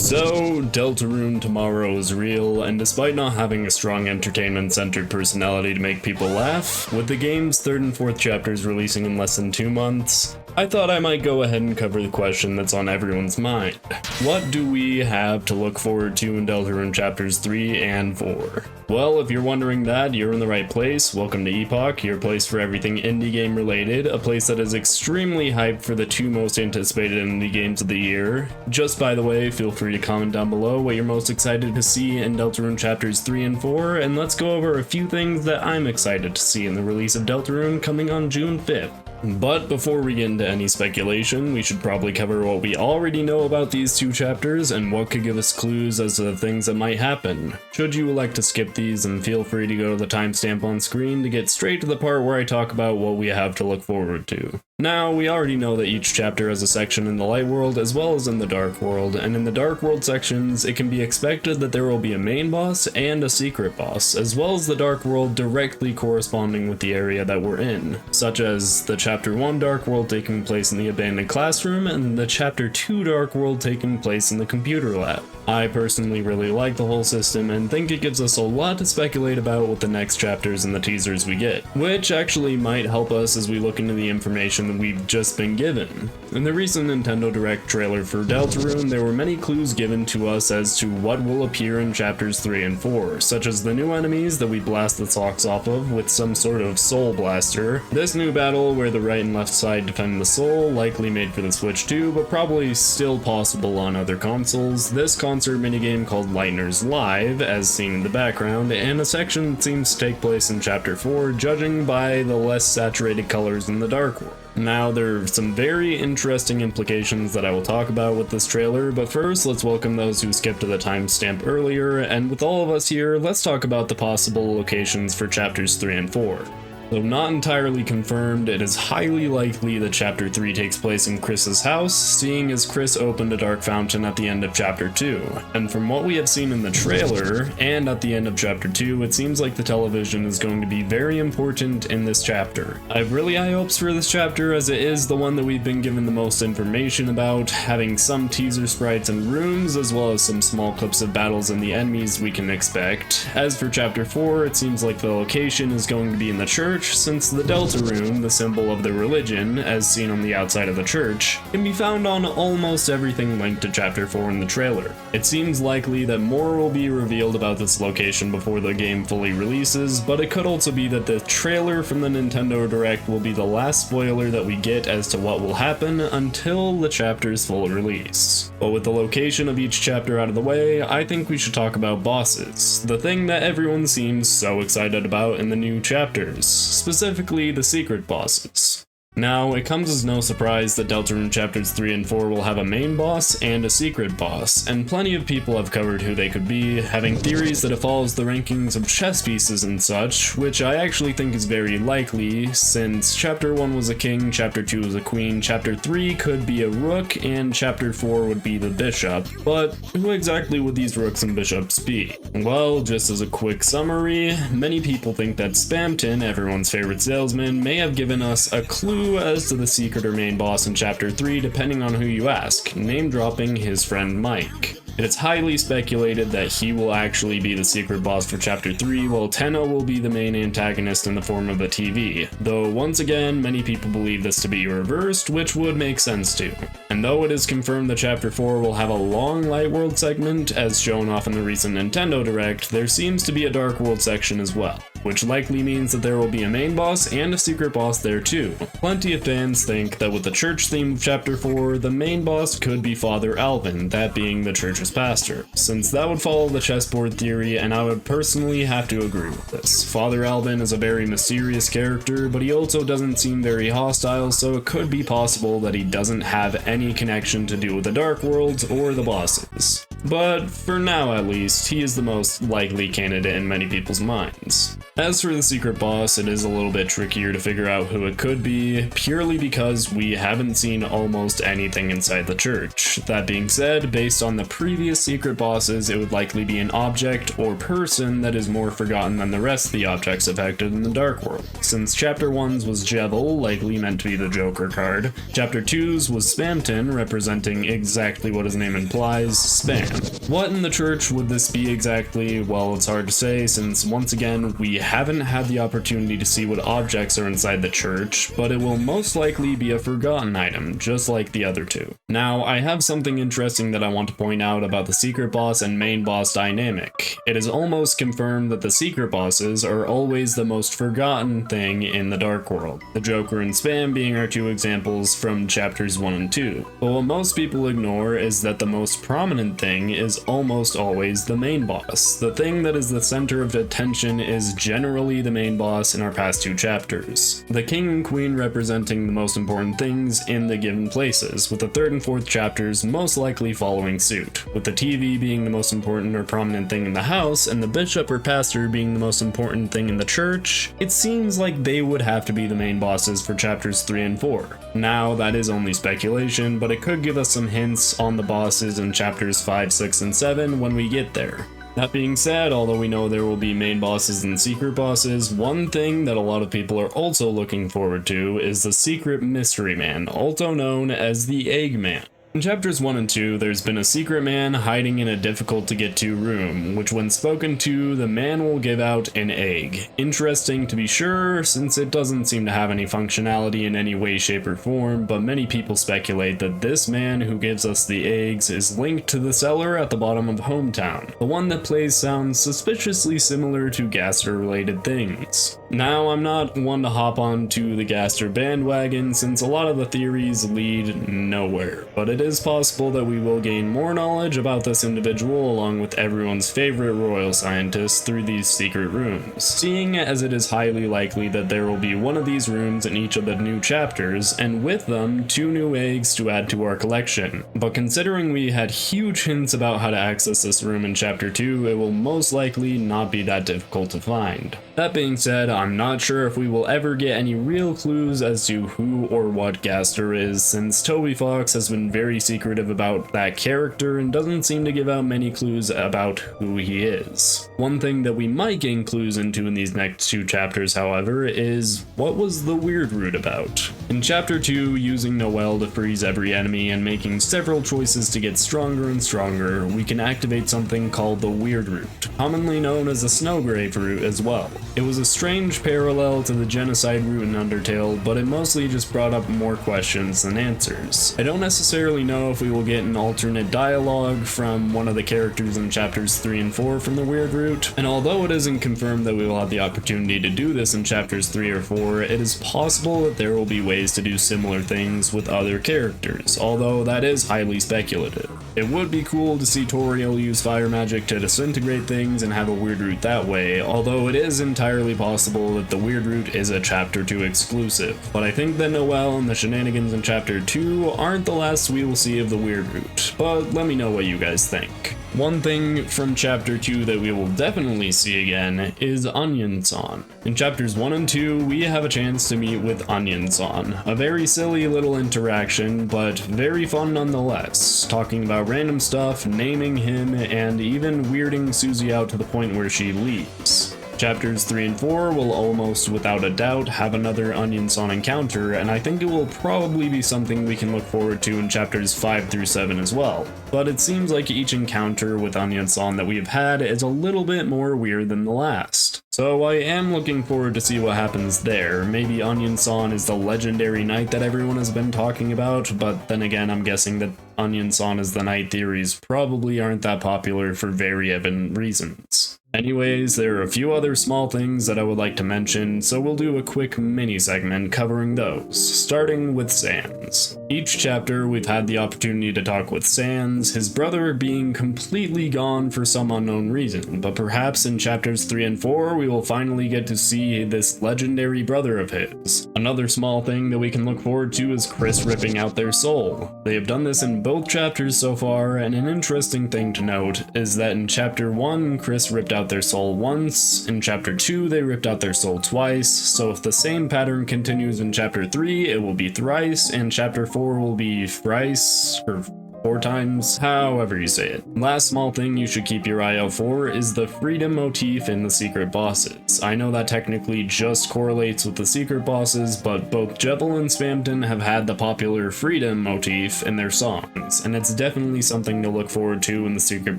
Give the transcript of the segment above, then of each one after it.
So, Deltarune tomorrow is real, and despite not having a strong entertainment-centered personality to make people laugh, with the game's 3rd and 4th chapters releasing in less than 2 months, I thought I might go ahead and cover the question that's on everyone's mind. What do we have to look forward to in Deltarune chapters 3 and 4? Well, if you're wondering that, you're in the right place. Welcome to Epoch, your place for everything indie game related, a place that is extremely hyped for the 2 most anticipated indie games of the year. Just by the way, feel free to comment down below what you're most excited to see in Deltarune chapters 3 and 4, and let's go over a few things that I'm excited to see in the release of Deltarune coming on June 5th. But before we get into any speculation, we should probably cover what we already know about these 2 chapters and what could give us clues as to the things that might happen. Should you elect to skip these, then feel free to go to the timestamp on screen to get straight to the part where I talk about what we have to look forward to. Now, we already know that each chapter has a section in the light world as well as in the dark world, and in the dark world sections, it can be expected that there will be a main boss and a secret boss, as well as the dark world directly corresponding with the area that we're in, such as the chapter 1 dark world taking place in the abandoned classroom and the chapter 2 dark world taking place in the computer lab. I personally really like the whole system and think it gives us a lot to speculate about with the next chapters and the teasers we get, which actually might help us as we look into the information that we've just been given. In the recent Nintendo Direct trailer for Deltarune, there were many clues given to us as to what will appear in chapters 3 and 4, such as the new enemies that we blast the socks off of with some sort of soul blaster, this new battle where the right and left side defend the soul, likely made for the Switch 2, but probably still possible on other consoles, this concert minigame called Lightner's Live, as seen in the background, and a section that seems to take place in chapter 4, judging by the less saturated colors in the dark world. Now, there are some very interesting implications that I will talk about with this trailer, but first, let's welcome those who skipped to the timestamp earlier, and with all of us here, let's talk about the possible locations for chapters 3 and 4. Though not entirely confirmed, it is highly likely that chapter 3 takes place in Chris's house, seeing as Chris opened a dark fountain at the end of chapter 2. And from what we have seen in the trailer, and at the end of chapter 2, it seems like the television is going to be very important in this chapter. I have really high hopes for this chapter, as it is the one that we've been given the most information about, having some teaser sprites and rooms, as well as some small clips of battles and the enemies we can expect. As for chapter 4, it seems like the location is going to be in the church, since the Deltarune, the symbol of the religion, as seen on the outside of the church, can be found on almost everything linked to chapter 4 in the trailer. It seems likely that more will be revealed about this location before the game fully releases, but it could also be that the trailer from the Nintendo Direct will be the last spoiler that we get as to what will happen until the chapter's full release. But with the location of each chapter out of the way, I think we should talk about bosses, the thing that everyone seems so excited about in the new chapters. Specifically the secret bosses. Now, it comes as no surprise that Deltarune chapters 3 and 4 will have a main boss and a secret boss, and plenty of people have covered who they could be, having theories that it follows the rankings of chess pieces and such, which I actually think is very likely, since chapter 1 was a king, chapter 2 was a queen, chapter 3 could be a rook, and chapter 4 would be the bishop. But who exactly would these rooks and bishops be? Well, just as a quick summary, many people think that Spamton, everyone's favorite salesman, may have given us a clue as to the secret or main boss in chapter 3 depending on who you ask, name dropping his friend Mike. It is highly speculated that he will actually be the secret boss for chapter 3, while Tenno will be the main antagonist in the form of a TV, though once again many people believe this to be reversed, which would make sense too. And though it is confirmed that chapter 4 will have a long light world segment, as shown off in the recent Nintendo Direct, there seems to be a dark world section as well, which likely means that there will be a main boss and a secret boss there too. Plenty of fans think that with the church theme of chapter 4, the main boss could be Father Alvin, that being the church's pastor, since that would follow the chessboard theory, and I would personally have to agree with this. Father Alvin is a very mysterious character, but he also doesn't seem very hostile, so it could be possible that he doesn't have any connection to do with the Dark Worlds or the bosses. But for now at least, he is the most likely candidate in many people's minds. As for the secret boss, it is a little bit trickier to figure out who it could be, purely because we haven't seen almost anything inside the church. That being said, based on the previous secret bosses, it would likely be an object or person that is more forgotten than the rest of the objects affected in the Dark World. Since Chapter 1's was Jevil, likely meant to be the Joker card, Chapter 2's was Spamton, representing exactly what his name implies, spam. What in the church would this be exactly? Well, it's hard to say, since once again, we haven't had the opportunity to see what objects are inside the church, but it will most likely be a forgotten item, just like the other two. Now, I have something interesting that I want to point out about the secret boss and main boss dynamic. It is almost confirmed that the secret bosses are always the most forgotten thing in the Dark World, the Joker and Spam being our two examples from chapters 1 and 2. But what most people ignore is that the most prominent thing is almost always the main boss. The thing that is the center of attention is generally the main boss in our past two chapters. The king and queen representing the most important things in the given places, with the third and fourth chapters most likely following suit, with the TV being the most important or prominent thing in the house, and the bishop or pastor being the most important thing in the church. It seems like they would have to be the main bosses for chapters 3 and 4. Now, that is only speculation, but it could give us some hints on the bosses in chapters 5, 6, and 7 when we get there. That being said, although we know there will be main bosses and secret bosses, one thing that a lot of people are also looking forward to is the secret mystery man, also known as the Eggman. In chapters 1 and 2, there's been a secret man hiding in a difficult to get to room, which when spoken to, the man will give out an egg. Interesting to be sure, since it doesn't seem to have any functionality in any way, shape, or form, but many people speculate that this man who gives us the eggs is linked to the cellar at the bottom of Hometown. The one that plays sounds suspiciously similar to gaster related things. Now, I'm not one to hop onto the gaster bandwagon, since a lot of the theories lead nowhere, but it is possible that we will gain more knowledge about this individual along with everyone's favorite royal scientist through these secret rooms, seeing as it is highly likely that there will be one of these rooms in each of the new chapters, and with them, 2 new eggs to add to our collection. But considering we had huge hints about how to access this room in chapter 2, it will most likely not be that difficult to find. That being said, I'm not sure if we will ever get any real clues as to who or what Gaster is, since Toby Fox has been very secretive about that character and doesn't seem to give out many clues about who he is. One thing that we might gain clues into in these next 2 chapters, however, is what was the weird root about? In chapter 2, using Noelle to freeze every enemy and making several choices to get stronger and stronger, we can activate something called the weird root, commonly known as the snowgrave root as well. It was a strange parallel to the genocide route in Undertale, but it mostly just brought up more questions than answers. I don't necessarily know if we will get an alternate dialogue from one of the characters in chapters 3 and 4 from the weird route, and although it isn't confirmed that we will have the opportunity to do this in chapters 3 or 4, it is possible that there will be ways to do similar things with other characters, although that is highly speculative. It would be cool to see Toriel use fire magic to disintegrate things and have a weird root that way, although it is entirely possible that the weird root is a chapter 2 exclusive. But I think that Noelle and the shenanigans in chapter 2 aren't the last we will see of the weird root, but let me know what you guys think. One thing from chapter 2 that we will definitely see again is Onionsan. In chapters 1 and 2, we have a chance to meet with Onionsan, a very silly little interaction, but very fun nonetheless, talking about random stuff, naming him, and even weirding Susie out to the point where she leaves. Chapters 3 and 4 will almost without a doubt have another Onionsan encounter, and I think it will probably be something we can look forward to in chapters 5 through 7 as well. But it seems like each encounter with Onionsan that we have had is a little bit more weird than the last. So I am looking forward to see what happens there. Maybe Onionsan is the legendary knight that everyone has been talking about, but then again I'm guessing that Onionsan as the knight theories probably aren't that popular for very evident reasons. Anyways, there are a few other small things that I would like to mention, so we'll do a quick mini segment covering those, starting with Sans. Each chapter we've had the opportunity to talk with Sans, his brother being completely gone for some unknown reason, but perhaps in chapters 3 and 4 we will finally get to see this legendary brother of his. Another small thing that we can look forward to is Chris ripping out their soul. They have done this in both chapters so far, and an interesting thing to note is that in chapter 1 Chris ripped out out their soul once, in chapter 2 they ripped out their soul twice, so if the same pattern continues in chapter 3, it will be thrice, and chapter 4 will be thrice, or 4 times, however you say it. Last small thing you should keep your eye out for is the freedom motif in the secret bosses. I know that technically just correlates with the secret bosses, but both Jevil and Spamton have had the popular freedom motif in their songs, and it's definitely something to look forward to in the secret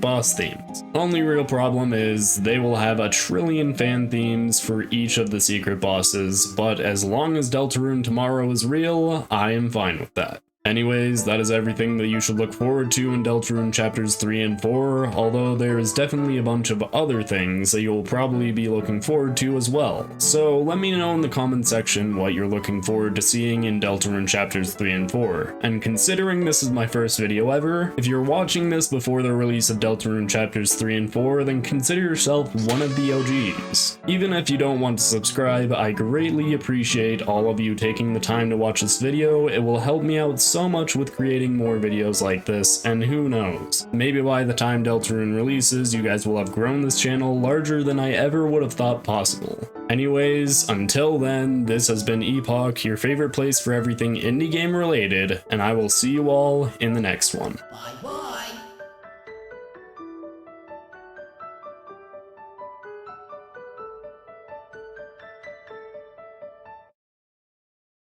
boss themes. Only real problem is they will have a trillion fan themes for each of the secret bosses, but as long as Deltarune tomorrow is real, I am fine with that. Anyways, that is everything that you should look forward to in Deltarune chapters 3 and 4, although there is definitely a bunch of other things that you'll probably be looking forward to as well. So let me know in the comment section what you're looking forward to seeing in Deltarune chapters 3 and 4. And considering this is my first video ever, if you're watching this before the release of Deltarune chapters 3 and 4, then consider yourself one of the OGs. Even if you don't want to subscribe, I greatly appreciate all of you taking the time to watch this video. It will help me out so much with creating more videos like this, and who knows, maybe by the time Deltarune releases, you guys will have grown this channel larger than I ever would have thought possible. Anyways, until then, this has been Epoch, your favorite place for everything indie game related, and I will see you all in the next one.